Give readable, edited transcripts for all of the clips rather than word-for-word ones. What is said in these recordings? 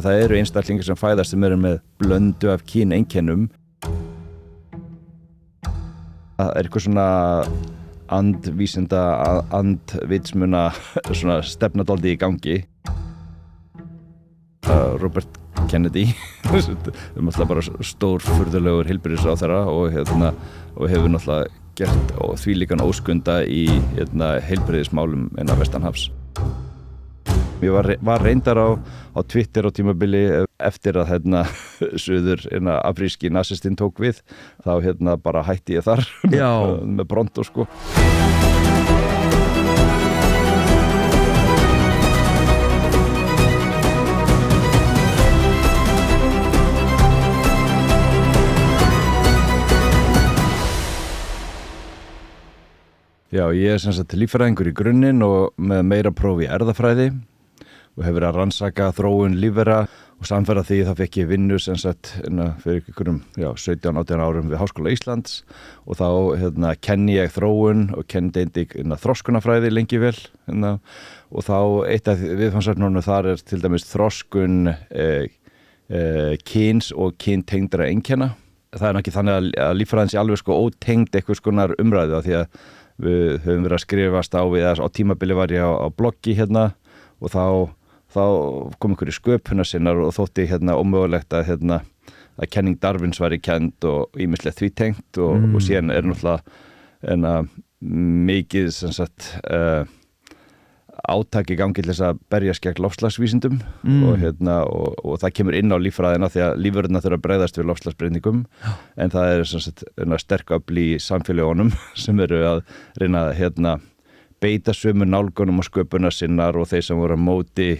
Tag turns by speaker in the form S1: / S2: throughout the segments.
S1: Það eru einstaklingar sem fæðast sem eru með blöndu af kyneinkennum. Það eitthvað svona andvísinda, andvitsmuna svona stefnadóldi í gangi. Robert Kennedy náttúrulega bara stór furðulegur heilbrigðisráðherra og hefur náttúrulega gert þvílíkan óskunda í heilbrigðismálum innan Vestanhafs. Ég var reyndar á Twitter á tímabili eftir að suður afríski nasistinn tók við, þá bara hætti ég þar með Pronto sko. Já, ég sem sagt líffræðingur í grunninn og með meira próf í erfðafræði og hefur verið að rannsaka þróun lífvera og samfara því þá fekk ég vinnu sem sagt fyrir einhverjum 17-18 árum við Háskóla Íslands og þá kenni ég þróun og kenndi einnig þroskunarfræði lengi vel og þá eitt af viðfangsefnunum þar er til dæmis þroskun kyns og kyntengdra einkenna. Það er ekki þannig að líffræðin sé alveg sko ótengd einhvers konar umræðu af því að við höfum verið að skrifast á á tímabili var ég á bloggi og þá kom einhverju sköpunarsinnar og þótti ómögulegt að kenning Darwins væri kennd og ýmislegt því tengt og síðan er náttúrulega mikið sem sagt átak í gangi til þess að berjast gegn loftslagsvísindum og það kemur inn á líffræðina því að lífverurnar þurfa að bregðast við loftslagsbreytingum en það er sem sagt sterk öfl í samfélögunum sem eru að reyna að beita sömu nálgunum og sköpunarsinnar og þeir sem voru á móti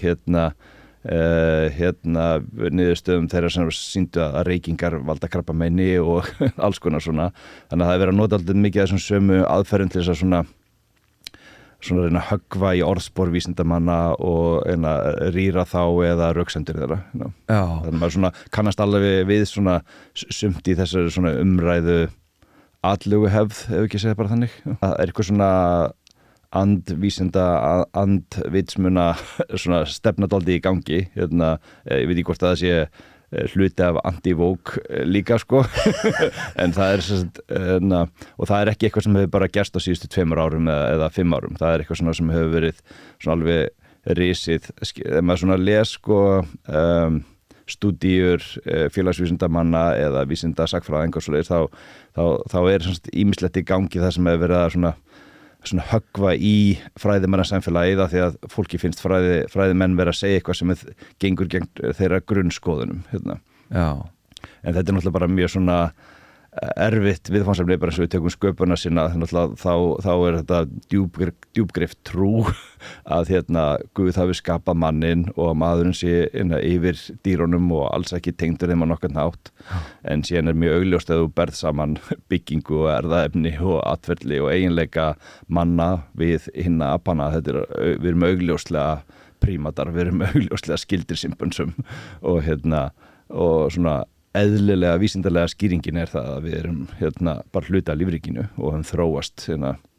S1: niðurstöðum þeirra sem sýndu að reykingar valda krabbameini og alls konar svona. Þannig að það er verið að nota alltaf mikið af þessum sömu aðferðum til þess að svona reyna að höggva í orðspor vísindamanna og rýra þá eða röksemdir þeirra. Þannig að maður svona kannast alveg við svona sumt í þessari svona umræðu atlögu hefð, ef ekki segja bara þannig. Það er eitthvað svona andvísinda, andvitsmuna svona stefnadóldi í gangi. Ég veit ekki hvort að það sé hluti af anti-woke líka sko en það er og það er ekki eitthvað sem hefur bara gerst á síðustu 2 árum eða 5 árum, það er eitthvað svona sem hefur verið svona alveg risið ef maður svona les sko stúdíur félagsvísindamanna eða vísindasakfræðinga og svoleiðis þá er svona ýmislegt í gangi það sem hefur verið að svona höggva í fræðimannasamfélagið af því að fólki finnst fræðimenn vera að segja eitthvað sem gengur gegn þeirra grunnskoðunum en þetta er náttúrulega bara mjög svona erfitt viðfangsefni bara eins og við tökum sköpuna sína þá er þetta djúpgreift trú að Guð hafi skapað manninn og að maðurinn sé yfir dýrunum og alls ekki tengdur þeim á nokkurn hátt en síðan er mjög augljóst að þú berð saman byggingu og erfðaefni og atferli og eiginleika manna við hinna apana við erum augljóslega prímatar, við erum augljóslega skyldir simpönsum og svona eðlilega vísindalega skýringin er það að við erum bara hluti af lífríkinu og hann þróast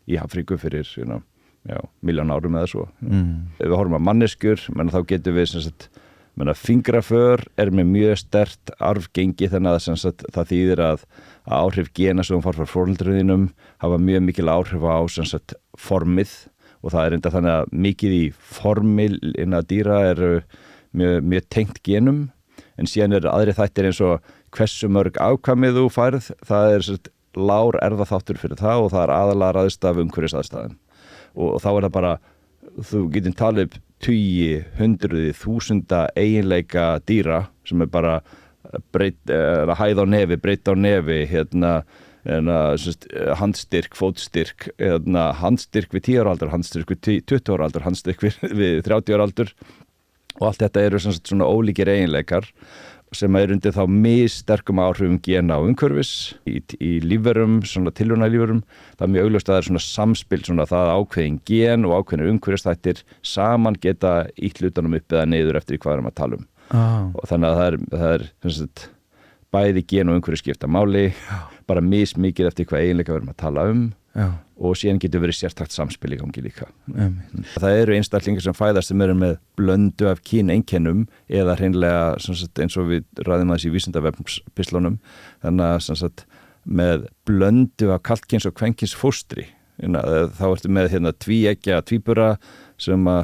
S1: í Afríku fyrir miljón árum eða svo. Ef við horfum á manneskjur, þá getum við fingraför er með mjög sterkt arfgengi þannig að það þýðir að áhrif gena sem fara frá foreldrum hafa mjög mikil áhrif á formið og það er enda þannig að mikið í formi innan dýra eru mjög tengt genum en síðan eru aðri þættir eins og hversu mörg afkvæmið þú færð, það er lár erfðaþáttur fyrir það og það er aðalega ræðst af umhverfisaðstæðum og þá er það bara, þú getur talið upp tugi, hundruði, þúsunda eiginleika dýra sem er bara hæð á nefi, breytt á nefi, handstyrk, fótstyrk, handstyrk við 10 ára aldur, handstyrk við 20 ára aldur, handstyrk við 30 ára aldur og allt þetta eru svona ólíkir eiginleikar sem er undir þá missterkum áhrifum gena og umhverfis í lífverum, svona tilraunalífverum. Það er mjög augljóst að það er svona samspil svona það ákveðin gen og ákveðin umhverfisþættir saman geta ítt hlutunum upp eða niður eftir hvað erum að tala og þannig að það er bæði gen og umhverfis skipta máli bara mismikið eftir hvað eiginleika við erum að tala og síðan getur verið sérstakt samspil í gangi líka. Það eru einstaklingar sem fæðast sem eru með blöndu af kyneinkennum eða hreinlega eins og við ræðum aðeins í vísindavefnspislunum, þannig að sem sagt, með blöndu af karlkyns og kvenkyns fóstri. Þá ertu með tvíeggja tvíbura sem að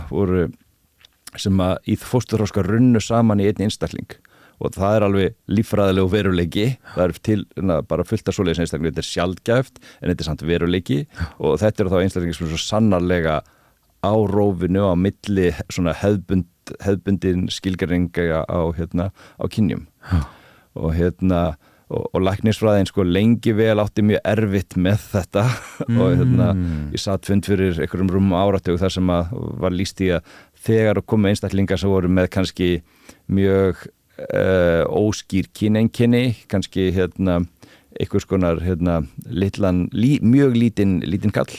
S1: í fósturþroska runnu saman í einn einstakling. Og það alveg líffræðilegu veruleiki, það til bara fullt af svoleiðis einstaklingar, þetta sjaldgæft en þetta samt veruleiki og þetta eru þá einstaklingar sem svo sannarlega á rófinu á milli svona hefðbundin skilgreininga á kynjum og læknisfræðin sko lengi vel átti mjög erfitt með þetta og ég satt fund fyrir einhverjum rúmum áratug þar sem að var lýst í að þegar komu einstaklingar sem voru með kannski mjög óskýr kyneinkenni, kannski einhvers konar mjög lítinn kall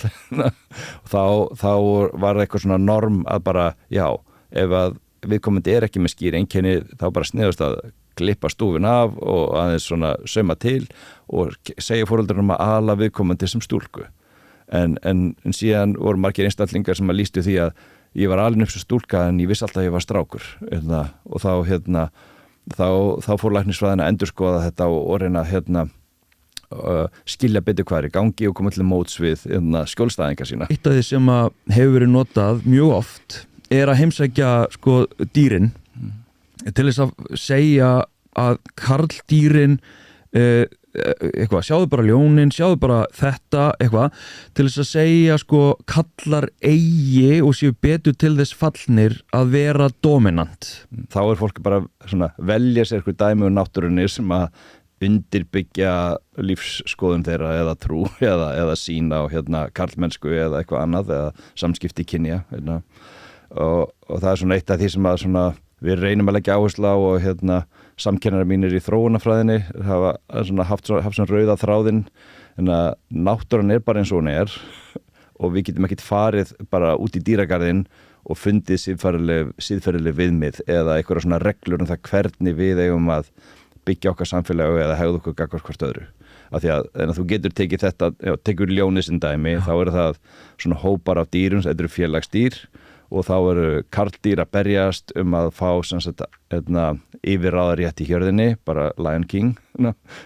S1: þá var eitthvað svona norm að bara, já, ef að viðkomandi ekki með skýr einkenni þá bara sniðast að klippa stúfin af og aðeins svona sauma til og segja foreldrunum að ala viðkomandi sem stúlku en síðan voru margir einstaklingar sem að lýstu því að ég var alin upp sem stúlka en ég vissi alltaf að ég var strákur og þá fór læknisfræðin að endurskoða þetta og reyna skilja betur hvað í gangi og koma til móts við skjólstæðingar sína.
S2: Eitt af því sem að hefur verið notað mjög oft að heimsækja sko dýrin til þess að segja að karldýrin eitthvað, sjáðu bara ljónin, sjáðu bara þetta eitthvað, til þess að segja sko kallar eigi og séu betur til þess fallnir að vera dominant.
S1: Þá fólk bara svona velja sér eitthvað dæmi úr náttúrunni sem að undirbyggja lífsskoðun þeirra eða trú eða sín á karlmennsku eða eitthvað annað eða samskipti kynja og það svona eitt af því sem að svona við reynum að leggja áherslu á og samkennarar mínir í þróunarfræðinni hafa haft svona rauða þráðinn en að náttúran bara eins og hún og við getum ekkert farið bara út í dýragarðinn og fundið siðferðileg viðmið eða einhverja svona reglur það hvernig við eigum að byggja okkar samfélagi eða hegða okkur gagnvart hvort öðru. Af því að þú getur tekið þetta, tekur ljónið sem dæmi, þá það svona hópar af dýrum, þetta eru félagsdýr og þá karldýr að berjast að fá yfirráðarétt í hjörðinni, bara Lion King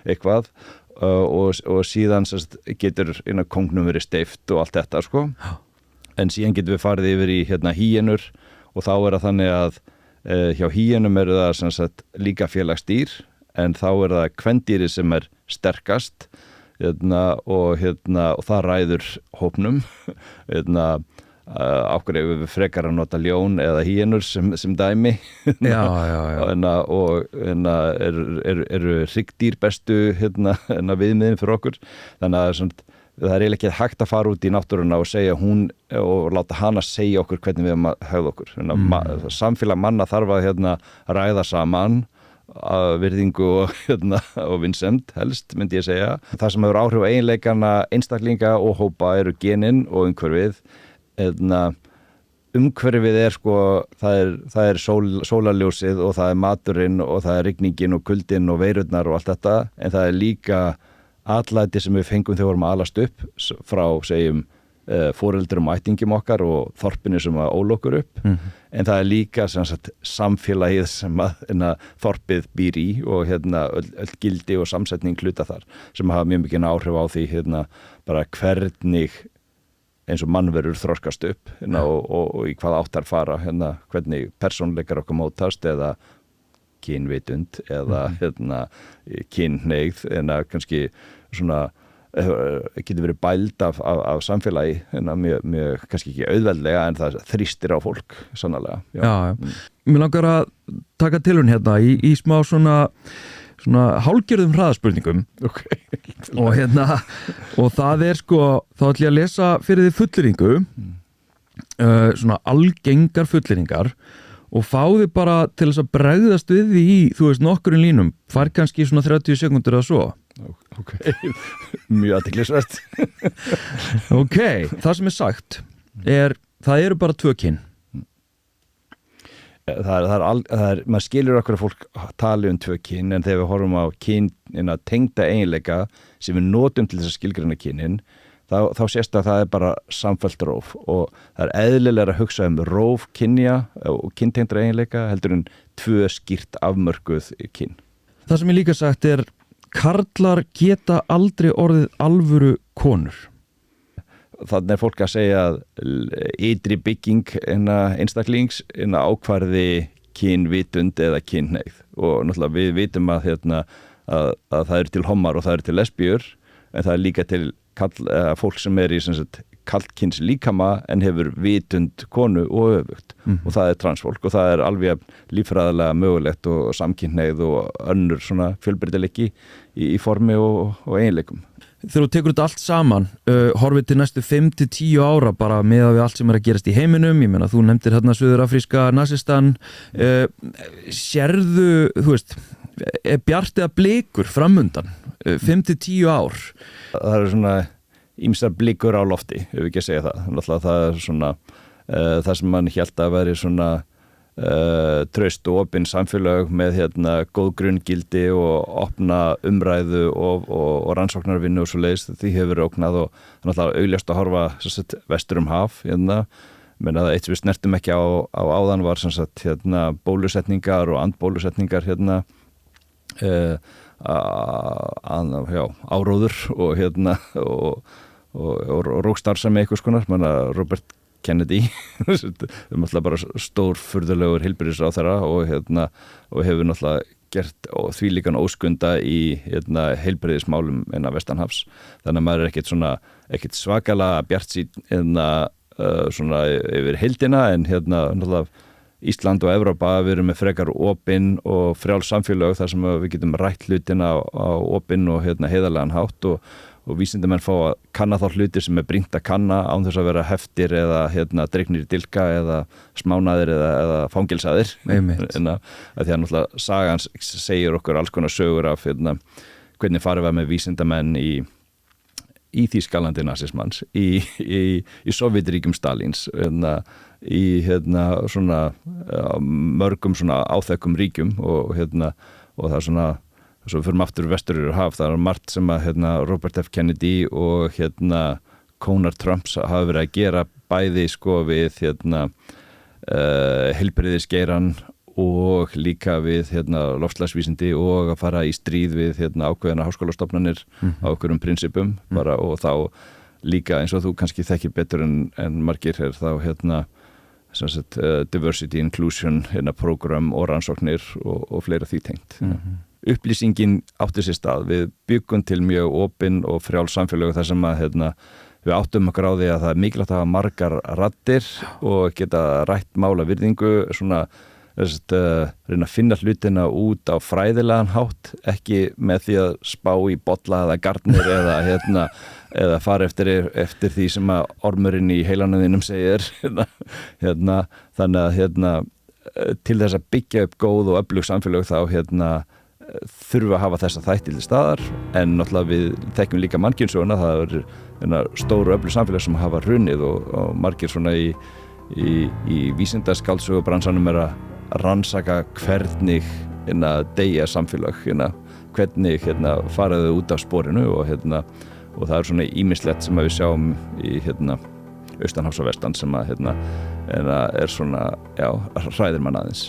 S1: eitthvað og síðan getur kongnum verið steypt og allt þetta sko. En síðan getum við farið yfir í hýenur og þá það þannig að hjá hýenum það líka félagsdýr en þá það kvendýri sem sterkast og það ræður hópnum ákveður ef við frekar að nota ljón eða hýenur sem dæmi og eru hryggdýr bestu viðmiðin fyrir okkur þannig að það eiginlega ekki hægt að fara út í náttúruna og segja hún og láta hana segja okkur hvernig við hegða okkur samfélag manna þarf að ræða saman virðingu og vinsemd helst myndi ég segja það sem hefur áhrif á eiginleikana einstaklinga og hópa eru genin og umhverfið umhverfið sko það sólarljósið og það maturinn og það rigningin og kuldin og veirurnar og allt þetta en það líka atlæti sem við fengum þegar við vorum að alast upp frá segjum foreldrum og ættingjum okkar og þorpinu sem að óla okkur upp en það líka samfélagið sem að þorpið býr í og öll gildi og samsetning hluta þar sem hafa mjög mikið áhrif á því bara hvernig eins og mannverur þroskast upp og í hvað áttar fara hvernig persónleikar okkar mótast eða kynvitund eða kynhneigð en kannski svona getur verið bæld af samfélagi mjög kannski ekki auðveldlega en það þrýstir á fólk sannarlega.
S2: Já. Mér langar að taka tilraun í smá svona hálfgerðum hraðaspurningum og og það sko þá ætla ég að lesa fyrir því fullyrðingu svona algengar fullyrðingar og fá þið bara til þess að bregðast við því í, þú veist, nokkurinn línum fær kannski svona 30 sekundur eða svo.
S1: Ok, mjög athyglisvert.
S2: Ok, það sem sagt það eru bara 2 kyn.
S1: Maður skilur okkur að fólk tali 2 kyn en þegar við horfum á kyn tengda eiginleika sem við notum til þess að skilgreina kynin þá sést að það bara samfellt róf og það eðlilega að hugsa róf kynja og kyntengdra eiginleika heldur en 2 skýrt afmörkuð kyn.
S2: Það sem ég líka sagt karlar geta aldrei orðið alvöru konur.
S1: Þannig fólk að segja að ytri bygging einstaklings ákvarði kynvitund eða kynhneigð og náttúrulega við vitum að að það eru til hommar og það eru til lesbíur en það líka til fólk sem í kallkyns líkama en hefur vitund konu og öfugt og það transfólk og það alveg líffræðilega mögulegt og samkynhneigð og önnur svona fjölbreytileiki í formi og eiginleikum.
S2: Þegar þú tekur þetta allt saman, horfið til næstu 5-10 ára bara með við allt sem að gerast í heiminum, ég meina þú nefndir Suður-Afríska nasistan, sérðu, þú veist, bjart eða blikur framundan, 5-10 ár?
S1: Það svona ýmsar blikur á lofti, ef við ekki að segja það. Náttúrulega það svona, það sem mann hélt að veri svona traust og opin samfélag með góð grunngildi og opna umræðu og rannsóknarvinnu og svo leiðist því hefur ógnað og náttúrulega augljóst að horfa vestur haf menn að eitt sem við snertum ekki á áðan var bólusetningar og andbólusetningar áróður og rógstarfsemi einhvers konar, Robert Kennedy bara stór furðulegur heilbrigðisráðherra og hefur náttúrulega gert þvílíkan óskunda í heilbrigðismálum innan vestanhafs þannig að maður ekkert svakalega bjartsýnn svona yfir heildina en náttúrulega Ísland og Evrópa við erum með frekar opin og frjáls samfélög þar sem við getum rætt hlutina á opin og heiðarlegan hátt og vísindamenn fá að kanna þá hlutir sem brýnt að kanna án þess að vera heftir eða dregnir í dilka eða smánaðir eða fangilsaðir en að því að náttúrulega sagan segir okkur alls konar sögur af hvernig farið var með vísindamenn í Þýskalandi nasismans í Sovjetríkjum Stalins í svona mörgum svona áþekkum ríkjum og það svona svo fyrir aftur vestur haf, það margt sem að Robert F. Kennedy og Konar Trumps hafa verið að gera bæði við heilbrigðisgeirann og líka við loftslagsvísindi og að fara í stríð við ákveðna háskólastofnanir á okkurum prinsipum bara og þá líka eins og þú kannski þekkir betur en margir þá diversity inclusion program og rannsóknir og fleira því tengt. Upplýsingin átti sér stað. Við byggum til mjög opin og frjáls samfélög þar sem að við áttum okkur á því að það mikilvægt að hafa margar raddir og geta rætt mála virðingu svona reyna að finna hlutina út á fræðilegan hátt, ekki með því að spá í bolla eða garnir eða fara eftir því sem að ormurinn í heilanum segir þannig að til þess að byggja upp góð og öflug samfélög þá þurfa að hafa þessa þætti til staðar en náttúrulega við þekkjum líka mannkynssöguna, það er stóru öflug samfélag sem hafa runnið og margir svona í vísindaskáldsögubransanum að rannsaka hvernig deyja samfélag hvernig faraðu út af sporinu og það svona ýmislegt sem við sjáum í austanhafs og vestan sem að er svona hræðir mann aðeins.